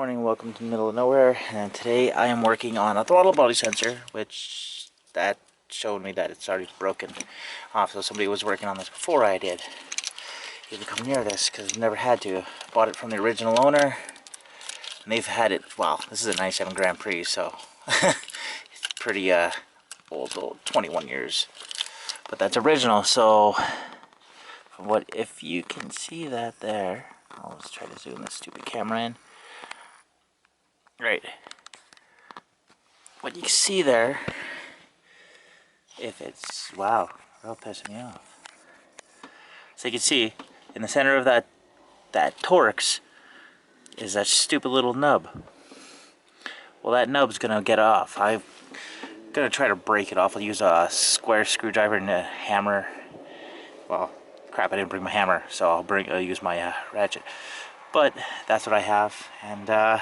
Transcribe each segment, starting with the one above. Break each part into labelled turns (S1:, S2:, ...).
S1: morning, welcome to the middle of nowhere, and today I am working on a throttle body sensor, which that showed me that it's already broken off, so somebody was working on this before I did. You can come near this because I've never had to. Bought it from the original owner, and they've had it, well, this is a 97 Grand Prix, so it's pretty old, 21 years. But that's original, so what if you can see that there. Let's try to zoom this stupid camera in. Right. What you can see there, if it's, wow, real pissing me off. So you can see, in the center of that torx is that stupid little nub. Well, that nub's gonna get off. I'm gonna try to break it off. I'll use a square screwdriver and a hammer. Well, crap, I didn't bring my hammer, so I'll use my ratchet. But that's what I have, and I'm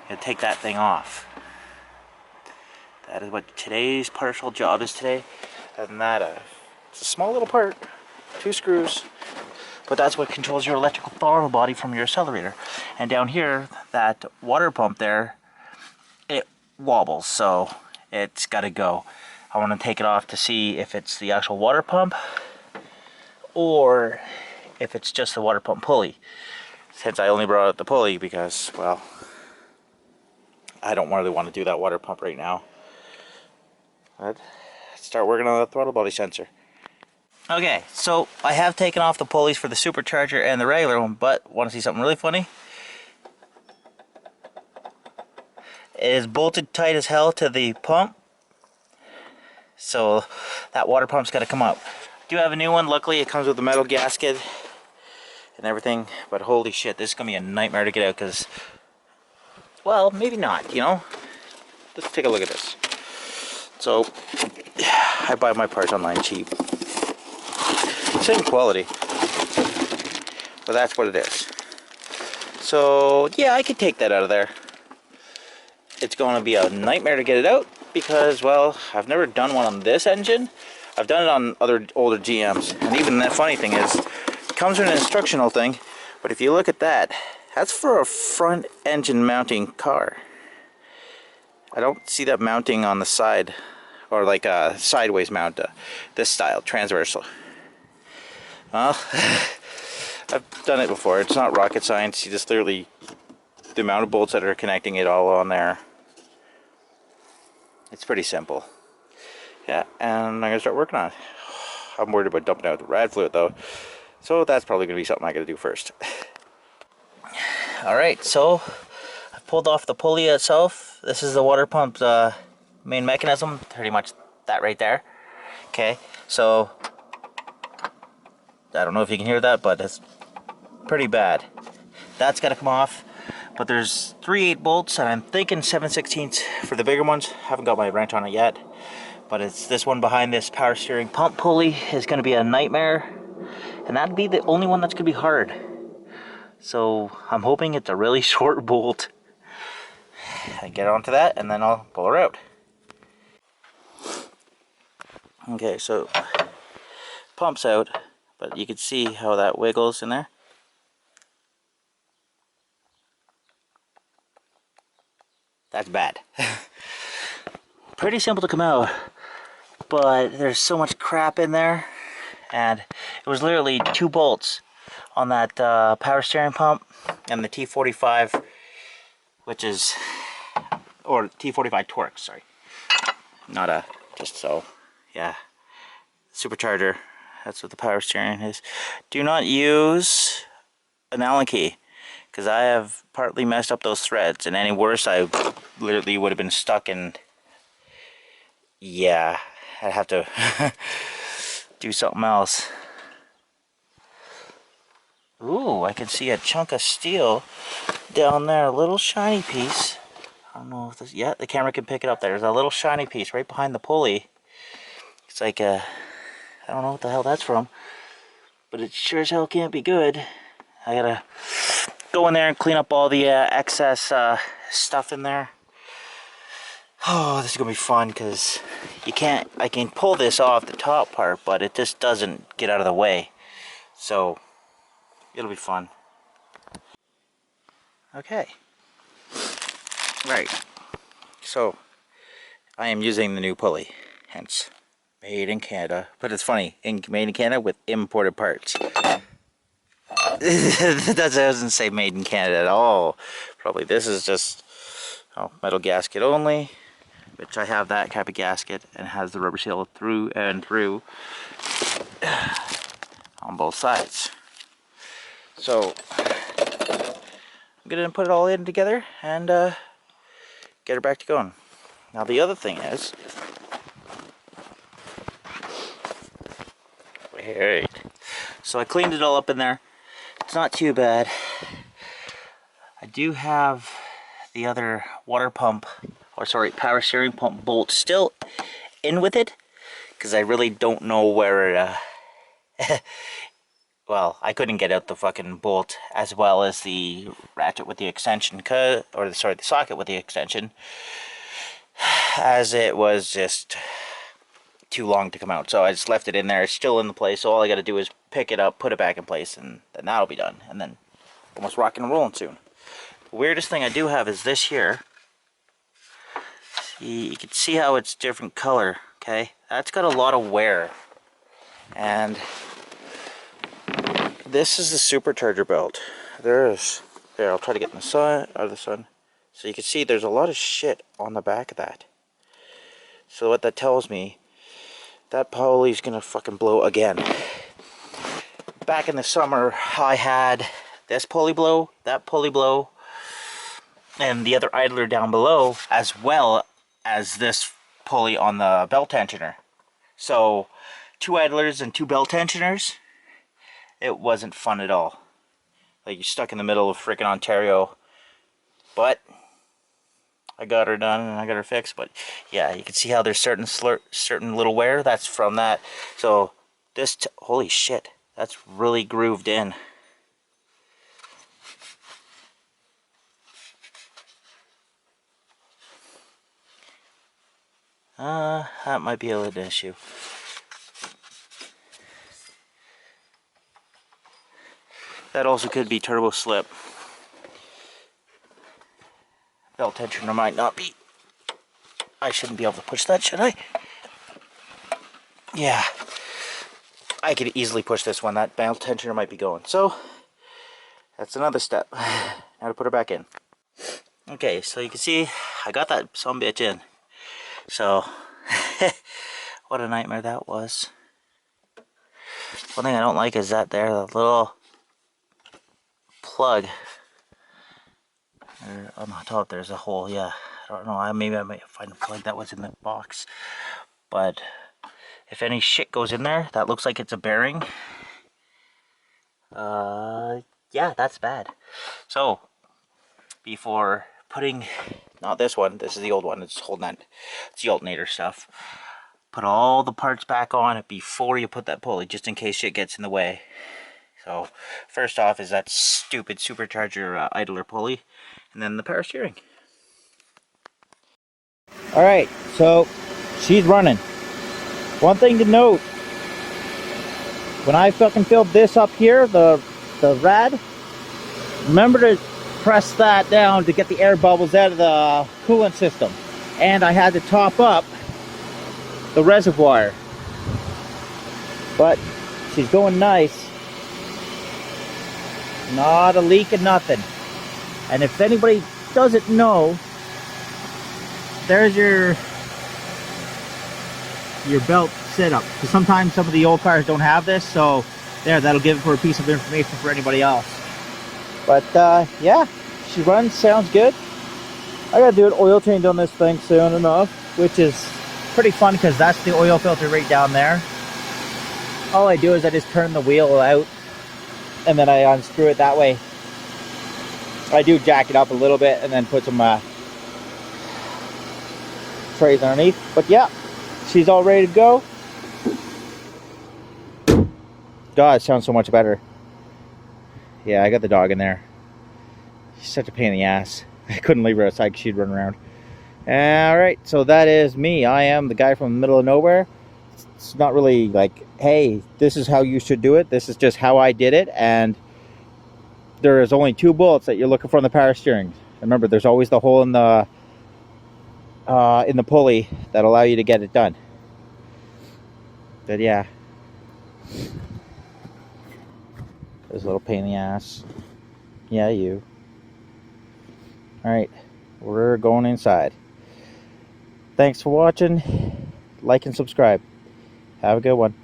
S1: gonna take that thing off. That is what today's partial job is today. Other than that, it's a small little part, 2 screws, but that's what controls your electrical throttle body from your accelerator. And down here, that water pump there, it wobbles, so it's got to go. I want to take it off to see if it's the actual water pump or if it's just the water pump pulley. Since I only brought out the pulley because, well, I don't really want to do that water pump right now. But let's start working on the throttle body sensor. Okay, so I have taken off the pulleys for the supercharger and the regular one, but want to see something really funny? It is bolted tight as hell to the pump, so that water pump's got to come up. I do have a new one. Luckily it comes with a metal gasket and everything, but holy shit, this is gonna be a nightmare to get out because, well, maybe not, you know. Let's take a look at this. So I buy my parts online cheap, same quality, but that's what it is. So yeah, I could take that out of there. It's going to be a nightmare to get it out because, well, I've never done one on this engine. I've done it on other older GMs, and even that funny thing is, it comes with an instructional thing, but if you look at that, that's for a front engine mounting car. I don't see that mounting on the side, or like a sideways mount, this style, transversal. Well, I've done it before. It's not rocket science. You just literally, the amount of bolts that are connecting it all on there. It's pretty simple. Yeah, and I'm going to start working on it. I'm worried about dumping out the rad fluid though, so that's probably going to be something I got to do first. Alright, so I pulled off the pulley itself. This is the water pump's main mechanism, pretty much that right there. Okay, so I don't know if you can hear that, but it's pretty bad. That's got to come off, but there's 3/8 bolts, and I'm thinking 7/16 for the bigger ones. Haven't got my wrench on it yet, but it's this one behind this power steering pump pulley is going to be a nightmare, and that'd be the only one that's going to be hard. So I'm hoping it's a really short bolt. I get onto that and then I'll pull her out. Okay, so pump's out, but you can see how that wiggles in there. That's bad. Pretty simple to come out, but there's so much crap in there, and it was literally 2 bolts on that power steering pump and the T45, which is, or T45 torx, sorry, not a, just so, yeah, supercharger, that's what the power steering is. Do not use an Allen key, because I have partly messed up those threads, and any worse, I literally would have been stuck in, yeah, I'd have to do something else. Ooh, I can see a chunk of steel down there, a little shiny piece. I don't know if this, yeah, the camera can pick it up there. There's a little shiny piece right behind the pulley. It's like a, I don't know what the hell that's from, but it sure as hell can't be good. I gotta go in there and clean up all the excess stuff in there. Oh, this is gonna be fun because you can't, I can pull this off the top part, but it just doesn't get out of the way. So it'll be fun. Okay, Right. So I am using the new pulley, hence made in Canada. But it's funny, made in Canada with imported parts. That doesn't say made in Canada at all. Probably this is just metal gasket only, which I have that type of gasket and has the rubber seal through and through on both sides. So I'm gonna put it all in together and get her back to going. Now the other thing is, wait, so I cleaned it all up in there. It's not too bad. I do have the other water pump, or sorry, power steering pump bolt still in with it, because I really don't know where well, I couldn't get out the fucking bolt as well as the ratchet with the extension, the socket with the extension, as it was just too long to come out. So I just left it in there. It's still in the place, so all I got to do is pick it up, put it back in place, and then that'll be done. And then almost rocking and rolling soon. The weirdest thing I do have is this here. See, you can see how it's different color, okay? That's got a lot of wear. And this is the supercharger belt. There, I'll try to get in the sun, out of the sun. So you can see there's a lot of shit on the back of that. So what that tells me, that pulley's gonna fucking blow again. Back in the summer, I had this pulley blow, that pulley blow, and the other idler down below, as well as this pulley on the belt tensioner. So 2 idlers and 2 belt tensioners. It wasn't fun at all. Like, you're stuck in the middle of freaking Ontario. But I got her done and I got her fixed. But yeah, you can see how there's certain little wear. That's from that. So this, holy shit, that's really grooved in. That might be an issue. That also could be turbo slip. Belt tensioner might not be. I shouldn't be able to push that, should I? Yeah. I could easily push this one. That belt tensioner might be going. So, that's another step. Now to put her back in. Okay, so you can see I got that sumbitch in. So, what a nightmare that was. One thing I don't like is that there, the little plug on the top. There's a hole. Yeah, I don't know, maybe I might find a plug that was in the box, but if any shit goes in there, that looks like it's a bearing. Yeah, that's bad. So before putting, not this one, this is the old one, it's holding that, it's the alternator stuff. Put all the parts back on it before you put that pulley, just in case shit gets in the way. So, first off is that stupid supercharger idler pulley, and then the power steering. Alright, so she's running. One thing to note, when I fucking filled this up here, the rad, remember to press that down to get the air bubbles out of the coolant system. And I had to top up the reservoir. But she's going nice. Not a leak and nothing. And if anybody doesn't know, there's your belt setup. Because sometimes some of the old cars don't have this, so there, that'll give for a piece of information for anybody else. But yeah, she runs, sounds good. I gotta do an oil change on this thing soon enough, which is pretty fun because that's the oil filter right down there. All I do is I just turn the wheel out and then I unscrew it that way. I do jack it up a little bit and then put some trays underneath. But yeah, she's all ready to go. God, it sounds so much better. Yeah, I got the dog in there. She's such a pain in the ass. I couldn't leave her outside because she'd run around. Alright, so that is me. I am the guy from the middle of nowhere. It's not really like, hey, this is how you should do it. This is just how I did it. And there is only 2 bullets that you're looking for in the power steering. Remember, there's always the hole in the pulley that allow you to get it done. But yeah, there's a little pain in the ass. Yeah, you. All right, we're going inside. Thanks for watching. Like and subscribe. Have a good one.